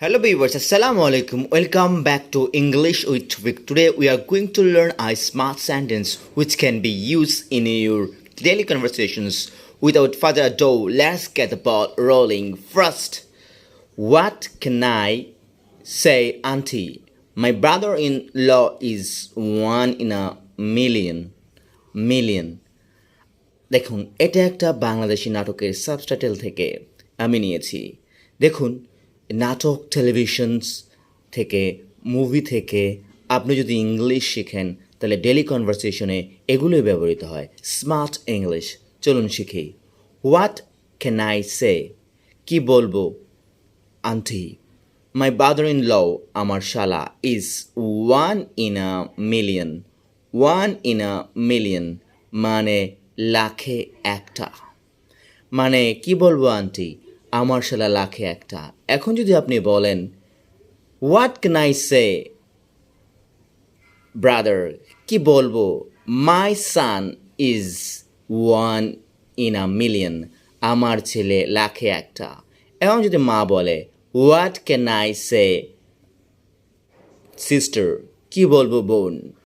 Hello viewers, Assalamu alaikum. Welcome back to English with Vic. Today we are going to learn a smart sentence which can be used in your daily conversations. Without further ado, let's get the ball rolling. First, what can I say, Auntie? My brother-in-law is one in a million. দেখুন, এটা একটা বাংলাদেশি নাটকের subtitle থেকে আমি নিয়েছি। দেখুন, নাটক, টেলিভিশনস থেকে, মুভি থেকে আপনি যদি ইংলিশ শিখেন তাহলে ডেলি কনভারসেশনে এগুলোই ব্যবহৃত হয়। স্মার্ট ইংলিশ, চলুন শিখি। What can I say? কি বলবো aunty? My brother in law, আমার শালা, is one in a million. One in a million মানে লাখে একটা। মানে কি বলবো আন্টি, আমার শালা লাখে একটা। এখন যদি আপনি বলেন what can I say brother, কি বলবো, my son is one in a million, আমার ছেলে লাখে একটা। এখন যদি মা বলে what can I say sister, কি বলবো বোন,